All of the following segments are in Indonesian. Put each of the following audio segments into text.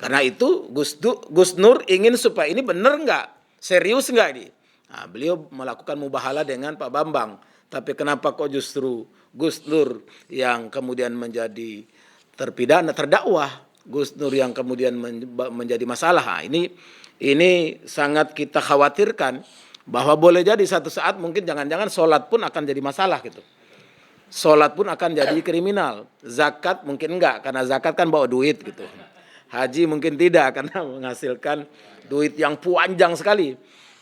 Karena itu Gus Nur ingin supaya ini benar nggak, serius nggak ini. Nah, beliau melakukan mubahalah dengan Pak Bambang. Tapi kenapa kok justru Gus Nur yang kemudian menjadi terpidana, terdakwah, Gus Nur yang kemudian menjadi masalah. Nah, ini sangat kita khawatirkan bahwa boleh jadi satu saat mungkin jangan-jangan sholat pun akan jadi masalah gitu. Sholat pun akan jadi kriminal. Zakat mungkin enggak, karena zakat kan bawa duit gitu. Haji mungkin tidak, karena menghasilkan duit yang panjang sekali.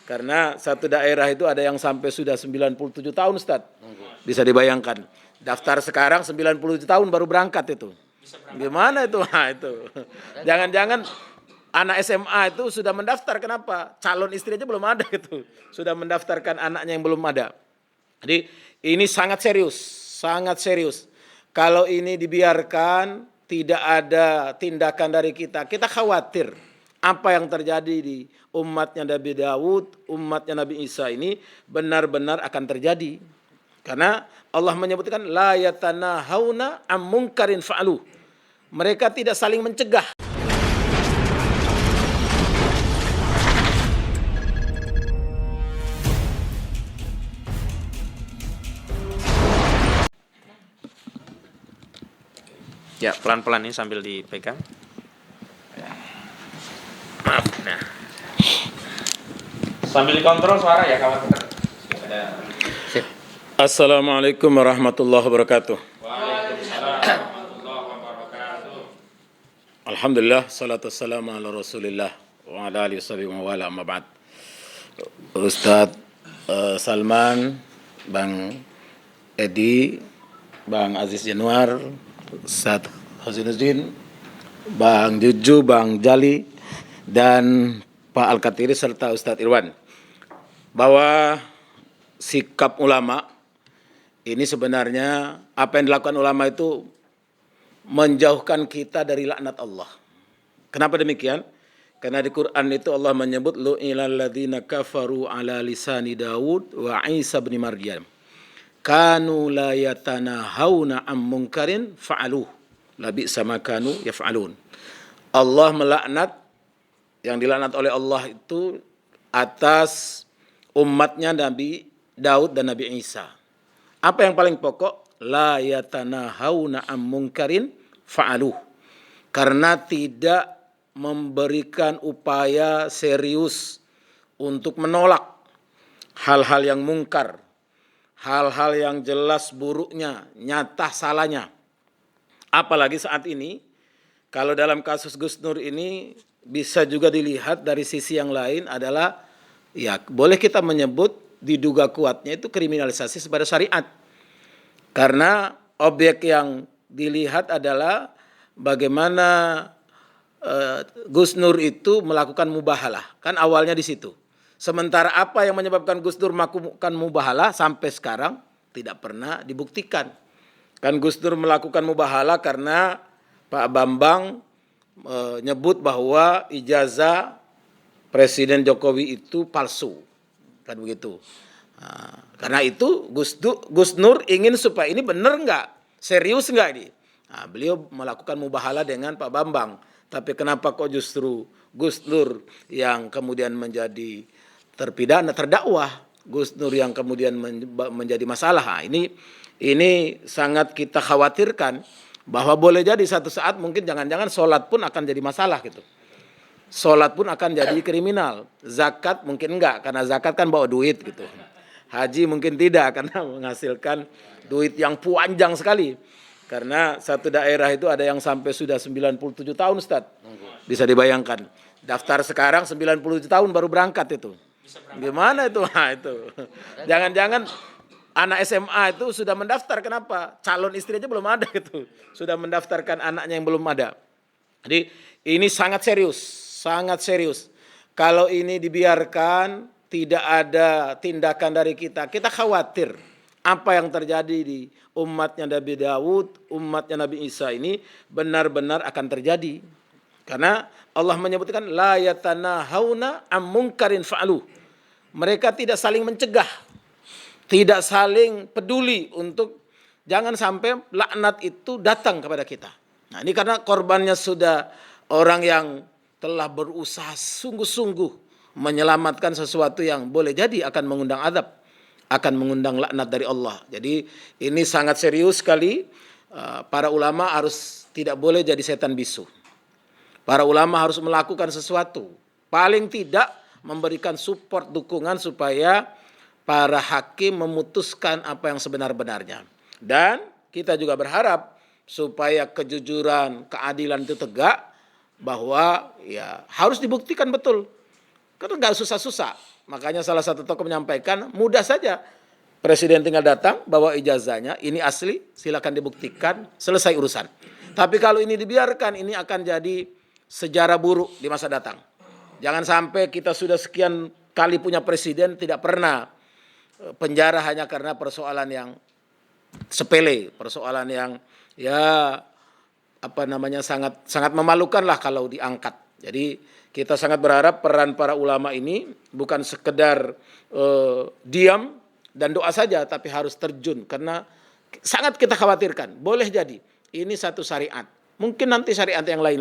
Karena satu daerah itu ada yang sampai sudah 97 tahun, Ustaz. Bisa dibayangkan. Daftar sekarang 97 tahun baru berangkat itu. Gimana itu? Nah, itu. Jangan-jangan anak SMA itu sudah mendaftar, kenapa? Calon istri aja belum ada gitu. Sudah mendaftarkan anaknya yang belum ada. Jadi ini sangat serius. Kalau ini dibiarkan, tidak ada tindakan dari kita khawatir apa yang terjadi di umatnya Nabi Daud, umatnya Nabi Isa ini benar-benar akan terjadi. Karena Allah menyebutkan la yatanahawna am munkarin fa'alu. Mereka tidak saling mencegah. Ya, pelan-pelan ini sambil dipegang. Maaf. Nah. Sambil dikontrol suara ya, kawan. Assalamualaikum warahmatullahi wabarakatuh. Waalaikumsalam warahmatullahi wabarakatuh. Alhamdulillah, salatu wassalamu ala Rasulillah wa ala alihi wa wala amma ba'd. Ustadz Salman, Bang Edi, Bang Aziz Januar, Ustadz Hazinuddin, Bang Juju, Bang Jali, dan Pak Al-Katiri serta Ustadz Irwan, bahwa sikap ulama ini sebenarnya apa yang dilakukan ulama itu menjauhkan kita dari laknat Allah. Kenapa demikian? Karena di Quran itu Allah menyebut lu'ilal ladzina kafaru ala lisani Daud wa Isa bin Maryam. Kanu la yatanahawna am munkarin fa'aluh. Labi sama kanu yaf'alun. Allah melaknat, yang dilaknat oleh Allah itu atas umatnya Nabi Daud dan Nabi Isa. Apa yang paling pokok? La yatanahawna am munkarin fa'aluh. Karena tidak memberikan upaya serius untuk menolak hal-hal yang mungkar, hal-hal yang jelas buruknya, nyata salahnya. Apalagi saat ini, kalau dalam kasus Gus Nur ini bisa juga dilihat dari sisi yang lain adalah, ya boleh kita menyebut diduga kuatnya itu kriminalisasi kepada syariat. Karena objek yang dilihat adalah bagaimana Gus Nur itu melakukan mubahalah. Kan awalnya di situ. Sementara apa yang menyebabkan Gus Nur melakukan mubahalah sampai sekarang tidak pernah dibuktikan. Kan Gus Nur melakukan mubahalah karena Pak Bambang menyebut bahwa ijazah Presiden Jokowi itu palsu. Kan begitu. Nah, karena itu Gus Nur ingin supaya ini benar nggak, serius nggak ini. Nah, beliau melakukan mubahalah dengan Pak Bambang. Tapi kenapa kok justru Gus Nur yang kemudian menjadi terpidana, terdakwah, Gus Nur yang kemudian menjadi masalah. Nah, ini sangat kita khawatirkan bahwa boleh jadi satu saat mungkin jangan-jangan sholat pun akan jadi masalah gitu. Sholat pun akan jadi kriminal. Zakat mungkin enggak, karena zakat kan bawa duit gitu. Haji mungkin tidak, karena menghasilkan duit yang panjang sekali. Karena satu daerah itu ada yang sampai sudah 97 tahun, Ustaz. Bisa dibayangkan. Daftar sekarang 97 tahun baru berangkat itu. Gimana itu? Nah, itu. Jangan-jangan anak SMA itu sudah mendaftar, kenapa? Calon istri aja belum ada gitu. Sudah mendaftarkan anaknya yang belum ada. Jadi ini sangat serius. Kalau ini dibiarkan, tidak ada tindakan dari kita khawatir apa yang terjadi di umatnya Nabi Daud, umatnya Nabi Isa ini benar-benar akan terjadi. Karena Allah menyebutkan la yatanahawna am munkarin fa'alu. Mereka tidak saling mencegah, tidak saling peduli untuk jangan sampai laknat itu datang kepada kita. Nah, ini karena korbannya sudah orang yang telah berusaha sungguh-sungguh menyelamatkan sesuatu yang boleh jadi akan mengundang azab, akan mengundang laknat dari Allah. Jadi ini sangat serius sekali. Para ulama harus tidak boleh jadi setan bisu. Para ulama harus melakukan sesuatu, paling tidak memberikan support, dukungan supaya para hakim memutuskan apa yang sebenar-benarnya. Dan kita juga berharap supaya kejujuran, keadilan itu tegak, bahwa ya harus dibuktikan betul. Karena nggak susah-susah. Makanya salah satu tokoh menyampaikan, mudah saja. Presiden tinggal datang, bawa ijazahnya, ini asli, silakan dibuktikan, selesai urusan. Tapi kalau ini dibiarkan, ini akan jadi sejarah buruk di masa datang. Jangan sampai kita sudah sekian kali punya presiden, tidak pernah penjara hanya karena persoalan yang sepele, persoalan yang sangat memalukan lah kalau diangkat. Jadi kita sangat berharap peran para ulama ini bukan sekedar diam dan doa saja, tapi harus terjun, karena sangat kita khawatirkan. Boleh jadi ini satu syariat, mungkin nanti syariat yang lain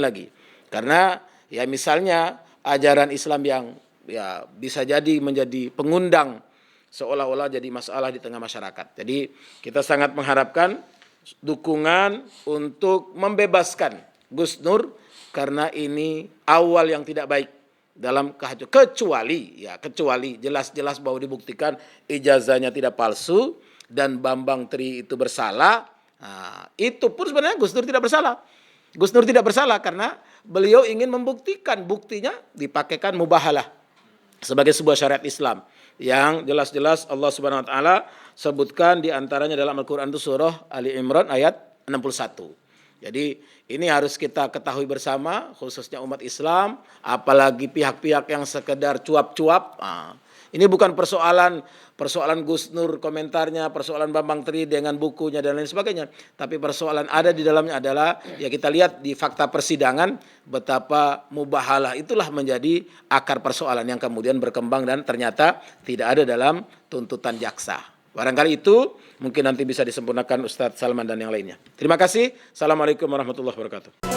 lagi. Karena ya misalnya ajaran Islam yang ya bisa jadi menjadi pengundang seolah-olah jadi masalah di tengah masyarakat. Jadi kita sangat mengharapkan dukungan untuk membebaskan Gus Nur, karena ini awal yang tidak baik dalam kecuali jelas-jelas bahwa dibuktikan ijazahnya tidak palsu dan Bambang Tri itu bersalah. Nah, itu pun sebenarnya Gus Nur tidak bersalah. Gus Nur tidak bersalah karena beliau ingin membuktikan, buktinya dipakaikan mubahalah sebagai sebuah syariat Islam yang jelas-jelas Allah Subhanahu wa taala sebutkan di antaranya dalam Al-Qur'an itu surah Ali Imran ayat 61. Jadi ini harus kita ketahui bersama, khususnya umat Islam, apalagi pihak-pihak yang sekedar cuap-cuap. Ini bukan persoalan Gus Nur komentarnya, persoalan Bambang Tri dengan bukunya dan lain sebagainya. Tapi persoalan ada di dalamnya adalah, ya kita lihat di fakta persidangan, betapa mubahalah itulah menjadi akar persoalan yang kemudian berkembang dan ternyata tidak ada dalam tuntutan jaksa. Barangkali itu mungkin nanti bisa disempurnakan Ustadz Salman dan yang lainnya. Terima kasih. Assalamualaikum warahmatullahi wabarakatuh.